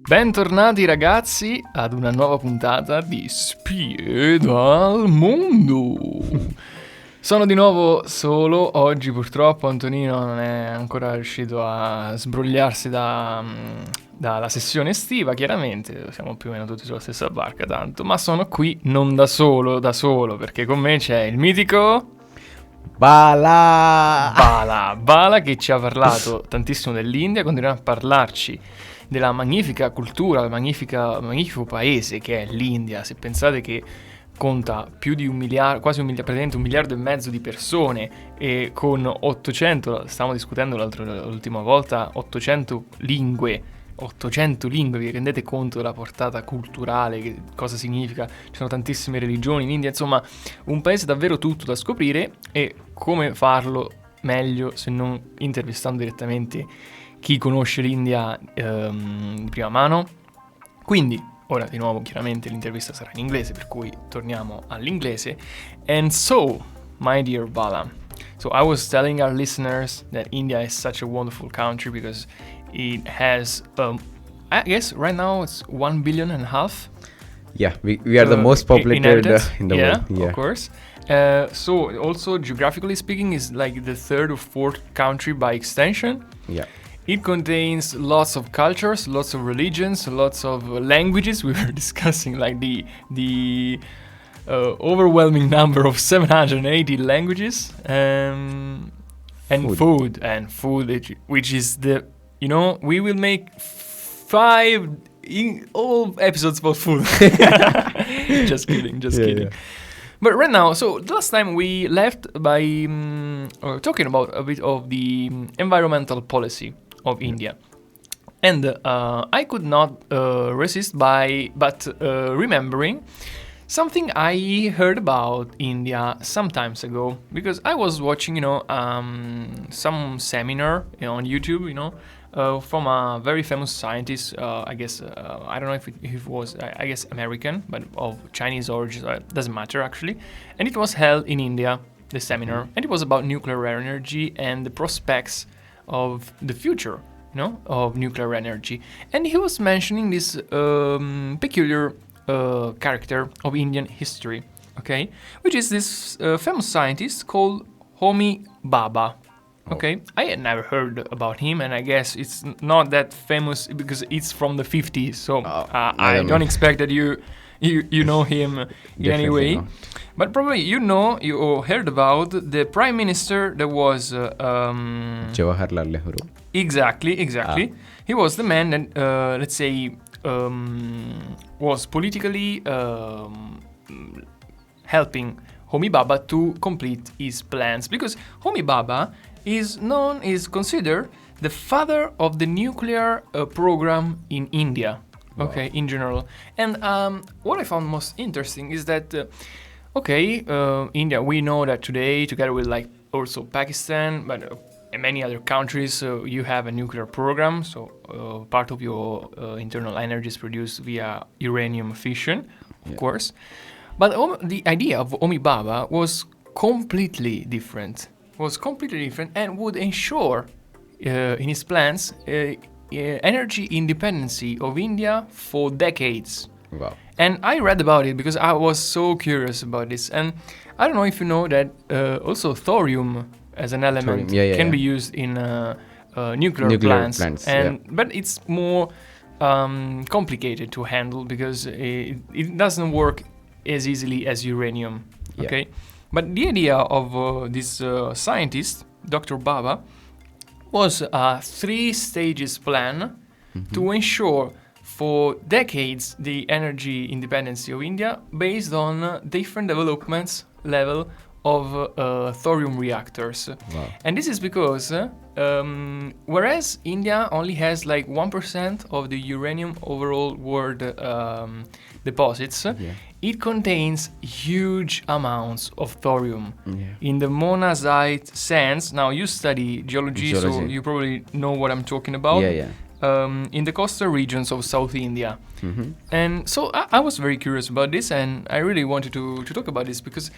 Bentornati ragazzi ad una nuova puntata di Spie dal mondo. Sono di nuovo solo, oggi purtroppo Antonino non è ancora riuscito a sbrogliarsi dalla sessione estiva, chiaramente siamo più o meno tutti sulla stessa barca tanto, ma sono qui non da solo, perché con me c'è il mitico... Bala che ci ha parlato tantissimo dell'India, continuerà a parlarci della magnifica cultura, del magnifico paese che è l'India. Se pensate che conta più di 1 miliardo, quasi 1 miliardo, praticamente 1 miliardo e mezzo di persone, e con 800, stavamo discutendo l'ultima volta, 800 lingue, vi rendete conto della portata culturale, che cosa significa? Ci sono tantissime religioni in India, insomma un paese davvero tutto da scoprire. E come farlo meglio se non intervistando direttamente chi conosce l'India di prima mano? Quindi ora di nuovo chiaramente l'intervista sarà in inglese, per cui torniamo all'inglese. And so, my dear Bala, so I was telling our listeners that India is such a wonderful country because it has, I guess right now it's 1.5 billion. Yeah, we are the most populated in the world. Yeah, of course. So also geographically speaking is like the third or fourth country by extension. Yeah. It contains lots of cultures, lots of religions, lots of languages. We were discussing like the overwhelming number of 780 languages, and food, which is the, you know, we will make 5 all episodes about food. Just kidding. Yeah. But right now, so the last time we left by talking about a bit of the environmental policy of India. And I could not resist but remembering something I heard about India some times ago, because I was watching, some seminar on YouTube, from a very famous scientist, I guess, I don't know if it was, I guess American, but of Chinese origin, doesn't matter actually. And it was held in India, the seminar, and it was about nuclear energy and the prospects of the future, of nuclear energy. And he was mentioning this peculiar character of Indian history, okay, which is this famous scientist called Homi Bhabha. Okay, I had never heard about him, and I guess it's not that famous because it's from the 50s, so I don't expect that you know him in any way. Not. But probably you heard about the prime minister that was Jawaharlal Nehru. Exactly. He was the man that, let's say, was politically helping Homi Bhabha to complete his plans, because Homi Bhabha is considered the father of the nuclear program in India. Wow. Okay, in general. And what I found most interesting is that, India, we know that today, together with like also Pakistan, but many other countries, you have a nuclear program. So part of your internal energy is produced via uranium fission, of course. But the idea of Homi Bhabha was completely different. And would ensure in his plans energy independency of India for decades. Wow. And I read about it because I was so curious about this. And I don't know if you know that also thorium as an element can be used in nuclear plants. But it's more complicated to handle because it doesn't work as easily as uranium. Okay. But the idea of this scientist, Dr. Bhabha, was a 3-stages plan to ensure for decades the energy independence of India based on different developments level of thorium reactors. Wow. And this is because whereas India only has like 1% of the uranium overall world deposits, it contains huge amounts of thorium in the monazite sands. Now you study geology, so you probably know what I'm talking about. In the coastal regions of South India. And so I was very curious about this, and I really wanted to talk about this because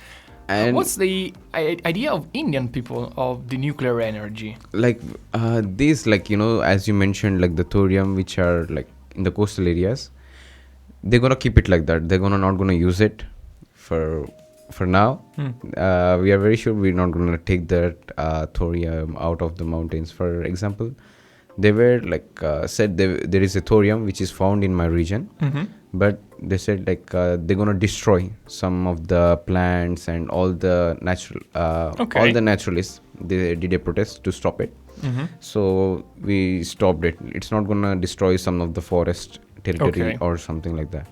And what's the idea of Indian people of the nuclear energy? like these, like, as you mentioned, like the thorium, which are like in the coastal areas, they're gonna keep it like that. They're not gonna use it for now. We are very sure we're not gonna take that thorium out of the mountains. For example, they were like said there is a thorium which is found in my region, but they said like they're gonna destroy some of the plants and all the natural all the naturalists. They did a protest to stop it. So we stopped it. It's not gonna destroy some of the forest territory or something like that.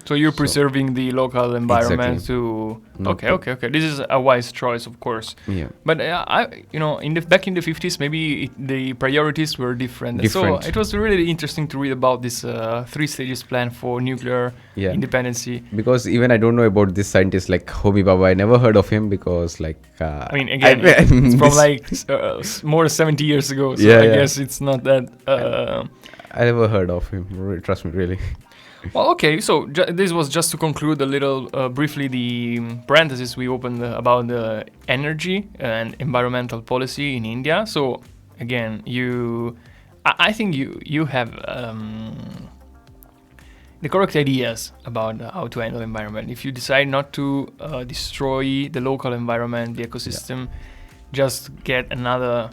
So you're preserving the local environment to... Okay. This is a wise choice, of course. Yeah. But back in the 50s, maybe the priorities were different. So it was really interesting to read about this 3 stages plan for nuclear independency. Because even I don't know about this scientist like Homi Bhabha. I never heard of him because like... it's from like more than 70 years ago. So I guess it's not that... I never heard of him. Trust me, really. Well, okay, so this was just to conclude a little briefly the parenthesis we opened about the energy and environmental policy in India. So again, I think you have the correct ideas about how to handle environment. If you decide not to destroy the local environment, the ecosystem, just get another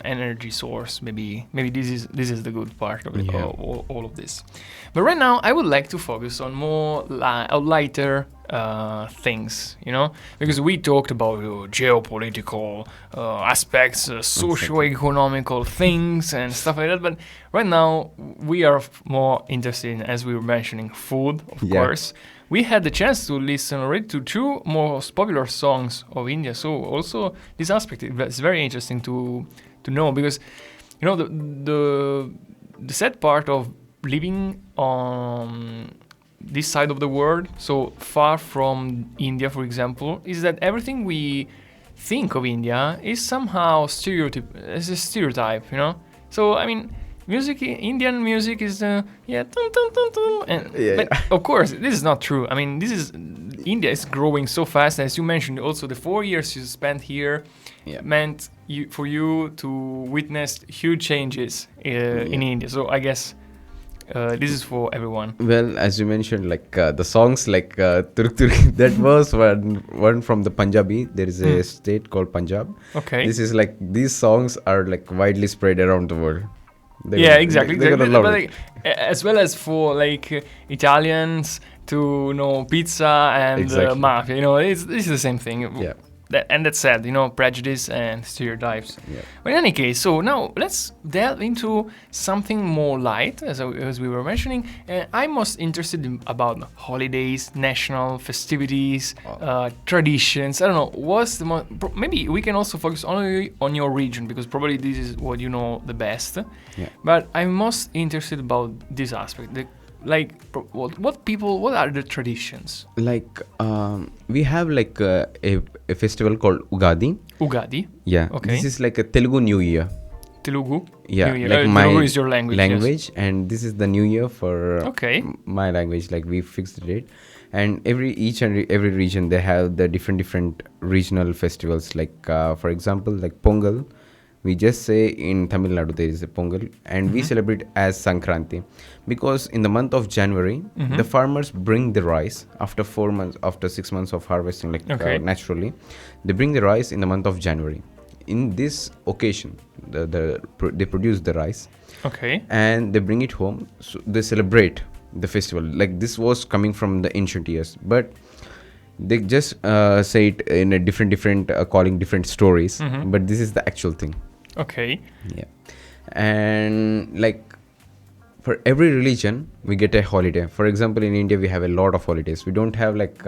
energy source. Maybe this is the good part of it, all of this. But right now, I would like to focus on more lighter things, because we talked about geopolitical aspects, socio-economical things and stuff like that. But right now, we are more interested in, as we were mentioning, food, of course. We had the chance to listen already to 2 most popular songs of India. So also this aspect is very interesting to know, because the sad part of living on this side of the world, so far from India, for example, is that everything we think of India is somehow a stereotype. So I mean, Indian music is but of course this is not true. I mean, India is growing so fast, as you mentioned. Also, the 4 years you spent here meant for you to witness huge changes in India. So I guess this is for everyone. Well, as you mentioned, like the songs like Turk Turk, that was one from the Punjabi. There is a state called Punjab. Okay. This is like, these songs are like widely spread around the world. Exactly. They're gonna love it. As well as for like Italians to know pizza and mafia. This is the same thing. Yeah. And that's sad, prejudice and stereotypes. Yeah. But in any case, so now let's delve into something more light, as we were mentioning. I'm most interested about holidays, national festivities, traditions. I don't know, what's the maybe we can also focus only on your region, because probably this is what you know the best. Yeah. But I'm most interested about this aspect. What are the traditions? Like we have like a festival called Ugadi. Ugadi? Yeah. Okay. This is like a Telugu New Year. Telugu? Yeah. New Year. Like Telugu is your language. Yes. And this is the New Year for my language. Like we fixed the date. And every region, they have the different regional festivals. Like for example, like Pongal. We just say in Tamil Nadu there is a Pongal, and we celebrate as Sankranti, because in the month of January, the farmers bring the rice after 6 months of harvesting, naturally. They bring the rice in the month of January. In this occasion, they produce the rice, and they bring it home. So they celebrate the festival. Like this was coming from the ancient years, but they just say it in a different calling different stories, but this is the actual thing. Okay. Yeah. And like for every religion, we get a holiday. For example, in India, we have a lot of holidays. We don't have like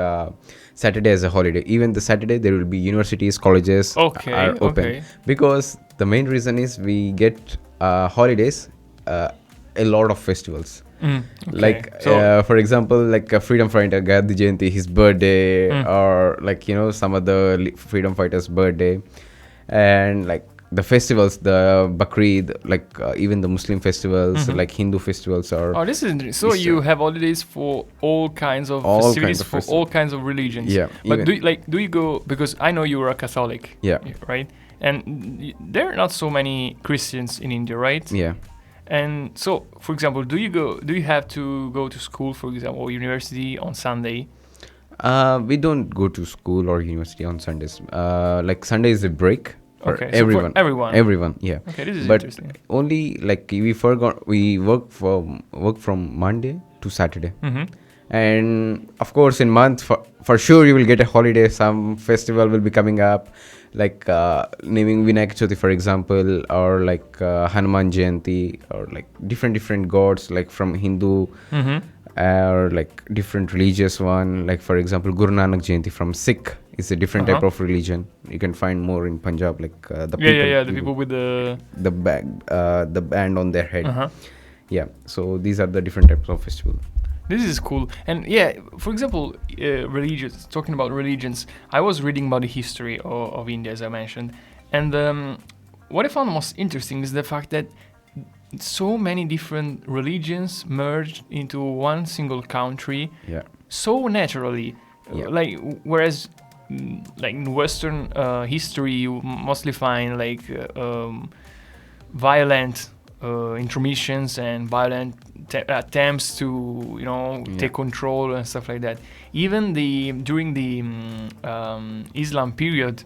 Saturday as a holiday. Even the Saturday, there will be universities, colleges are open. Because the main reason is we get holidays, a lot of festivals. Like for example, like a freedom fighter Gandhi Jayanti, his birthday, or like some other freedom fighter's birthday, and like the festivals, the Bakrid, like even the Muslim festivals, like Hindu festivals are. Oh, this is interesting. So you have holidays for all kinds of festivities for all kinds of religions. Yeah. But do you go, because I know you are a Catholic. Yeah. Right? And there are not so many Christians in India, right? Yeah. And so, for example, do you have to go to school, for example, or university on Sunday? We don't go to school or university on Sundays. Like Sunday is a break. Okay, everyone. So for everyone. Everyone, yeah. Okay, this is but interesting. Only like we work from Monday to Saturday, and of course in month for sure you will get a holiday. Some festival will be coming up, like naming Vinayak Chavithi, for example, or like Hanuman Jayanti, or like different gods, like from Hindu, or like different religious one. Like for example, Guru Nanak Jayanti from Sikh. It's a different type of religion. You can find more in Punjab, like the people with the band on their head. Yeah, so these are the different types of festival. This is cool. And for example, religions. Talking about religions, I was reading about the history of India, as I mentioned, and what I found most interesting is the fact that so many different religions merged into one single country. Yeah. So naturally, like whereas. Like in Western history, you mostly find like violent intermissions and violent attempts to take control and stuff like that. Even during the Islam period,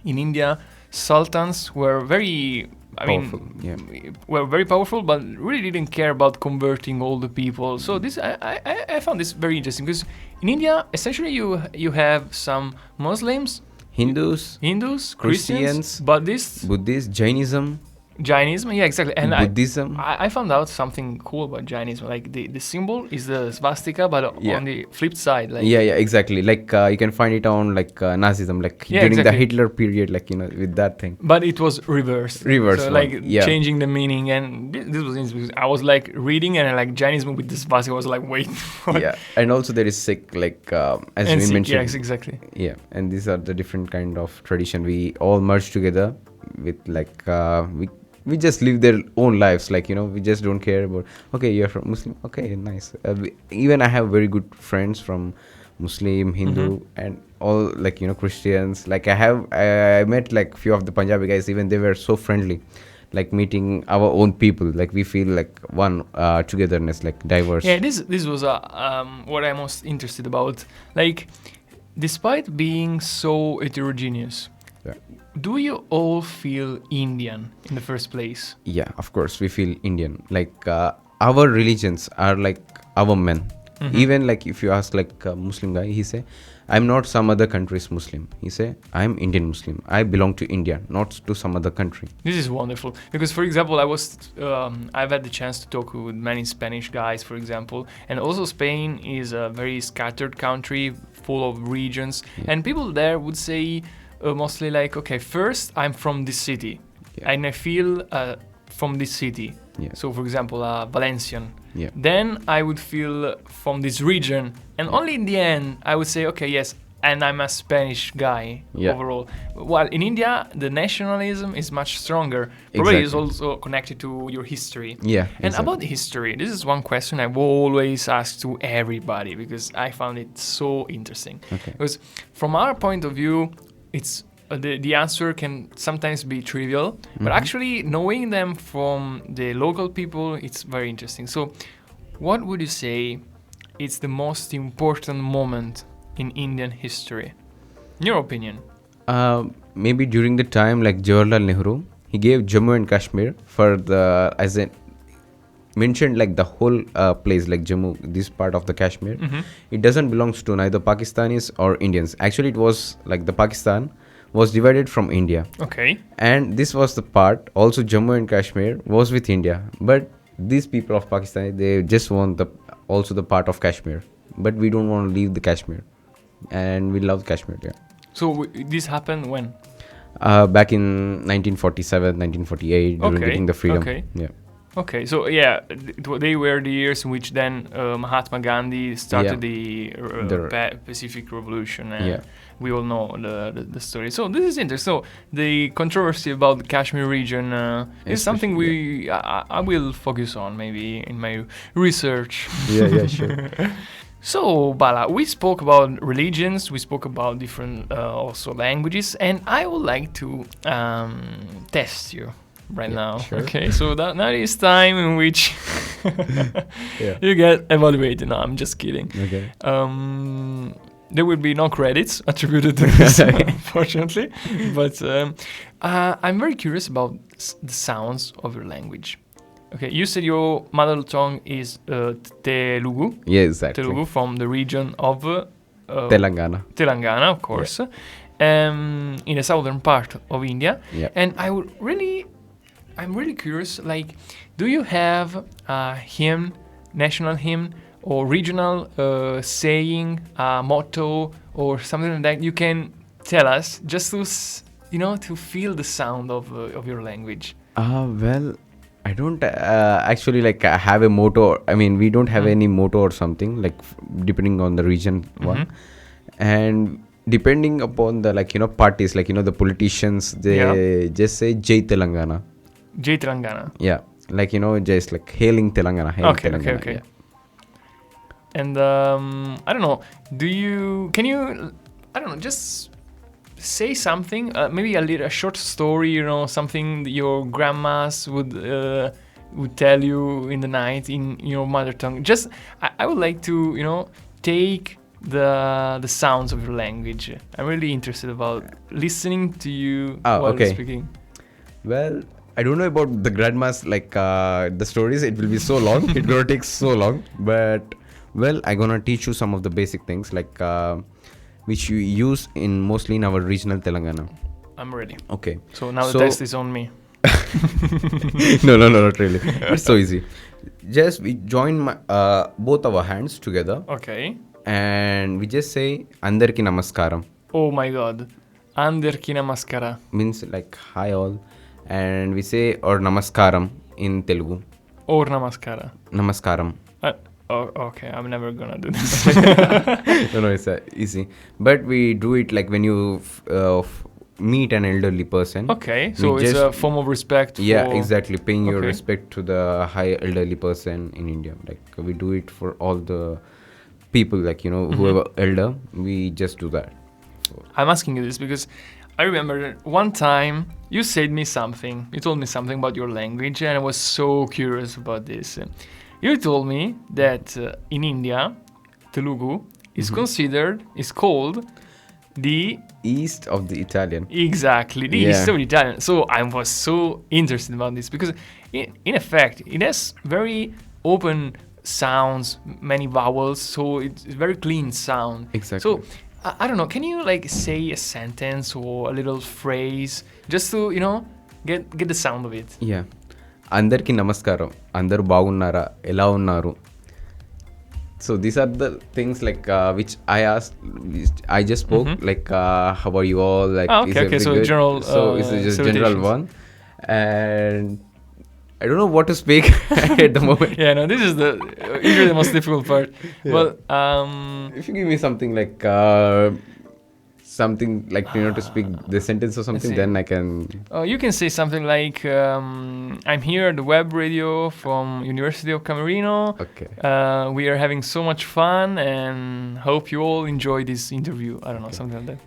in India, sultans were very were very powerful, but really didn't care about converting all the people. So this I found this very interesting, because in India, essentially you have some Muslims, Hindus, Christians, Buddhists, Jainism, yeah, exactly. And Buddhism. I found out something cool about Jainism. Like the symbol is the swastika, but on the flip side, like exactly. Like you can find it on like Nazism, like during the Hitler period, like with that thing. But it was reversed. So like changing the meaning, and this was interesting. I was like reading, and like Jainism with the swastika, I was like, wait. What? Yeah, and also there is Sikh, like as we mentioned. Yes, exactly. Yeah, and these are the different kind of tradition we all merge together with, like we just live their own lives, like we just don't care about, okay, you're from Muslim, okay, nice. Even I have very good friends from Muslim, Hindu, and all, like Christians. Like I met like few of the Punjabi guys, even they were so friendly, like meeting our own people, like we feel like one togetherness, like diverse. Yeah, this was what I'm most interested about. Like, despite being so heterogeneous, do you all feel Indian in the first place? Yeah, of course we feel Indian. Like our religions are like our men. Even like if you ask like a Muslim guy, he say, I'm not some other country's Muslim. He say, I'm Indian Muslim. I belong to India, not to some other country. This is wonderful, because for example, I've had the chance to talk with many Spanish guys, for example, and also Spain is a very scattered country full of regions, and people there would say mostly like, okay, first I'm from this city, and I feel from this city. So for example, Valencian. Then I would feel from this region, and only in the end I would say, okay, yes, and I'm a Spanish guy overall. While in India, the nationalism is much stronger. Probably is also connected to your history. And about history, this is one question I've always asked to everybody, because I found it so interesting. Because from our point of view, it's the answer can sometimes be trivial, but actually knowing them from the local people, it's very interesting. So what would you say is the most important moment in Indian history, in your opinion? Maybe during the time like Jawaharlal Nehru, he gave Jammu and Kashmir for the, as I mentioned, like the whole place, like Jammu, this part of the Kashmir, it doesn't belong to neither Pakistanis or Indians. Actually, it was like the Pakistan was divided from India. Okay. And this was the part, also Jammu and Kashmir was with India. But these people of Pakistan, they just want also the part of Kashmir. But we don't want to leave the Kashmir. And we love Kashmir, So this happened when? Back in 1947, 1948, during getting the freedom. Okay, so yeah, they were the years in which then Mahatma Gandhi started the Pacific Revolution, and we all know the story. So this is interesting. So the controversy about the Kashmir region is something I will focus on maybe in my research. Yeah, sure. So, Bala, we spoke about religions, we spoke about different also languages, and I would like to test you right now. Sure. Okay, so now is time in which you get evaluated. No, I'm just kidding. Okay. There will be no credits attributed to this, unfortunately. But I'm very curious about the sounds of your language. Okay, you said your mother tongue is Telugu. Yeah, exactly. Telugu from the region of Telangana. Telangana, of course, in the southern part of India. Yeah. And I'm really curious. Like, do you have a hymn, national hymn, or regional saying, motto, or something like that you can tell us just to to feel the sound of your language? Well, I don't actually have a motto. I mean, we don't have any motto or something, like depending on the region one, and depending upon the parties, the politicians, they just say Jai Telangana. Jai Telangana. Yeah, just like hailing Telangana. Okay. Yeah. And I don't know. Can you I don't know, just say something, maybe a short story, something that your grandmas would tell you in the night in your mother tongue. Just I would like to take the sounds of your language. I'm really interested about listening to you while speaking. Well, I don't know about the grandmas, the stories. It will be so long. It gonna take so long. But well, I'm gonna teach you some of the basic things which you use mostly in our regional Telangana. I'm ready. Okay. So now the test is on me. No, not really. It's so easy. Just we join both our hands together. Okay. And we just say Andarki Namaskaram. Oh my God. Andarki Namaskara. Means like hi all. And we say or Namaskaram in Telugu. Or Namaskara. Namaskaram. Okay, I'm never gonna do this. No, it's easy. But we do it when you meet an elderly person. Okay, so it's a form of respect. Yeah, exactly. Paying your respect to the high elderly person in India. We do it for all the people, whoever elder, we just do that. So. I'm asking you this because I remember one time you told me something about your language, and I was so curious about this. You told me that in India, Telugu is called the East of the Italian. Exactly, the East of the Italian. So I was so interested about this because, in effect, it has very open sounds, many vowels, so it's very clean sound. Exactly. So I don't know, can you say a sentence or a little phrase just to get the sound of it? Yeah. Andarki Namaskaram. Andaru bagunnara? Ela unnaru? So these are the things which I asked. I just spoke how are you all? Okay. So good? General. So it's just general one, and I don't know what to speak at the moment. Yeah, no, this is usually the most difficult part. Yeah. Well, if you give me something to speak the sentence or something, then I can. You can say something like, "I'm here at the web radio from University of Camerino. Okay. We are having so much fun and hope you all enjoy this interview." I don't know, something like that.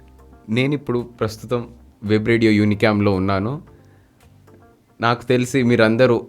నేను ఇప్పుడు ప్రస్తుతం web radio యూనికామ్లో ఉన్నాను. నాకు తెలిసి మీరందరూ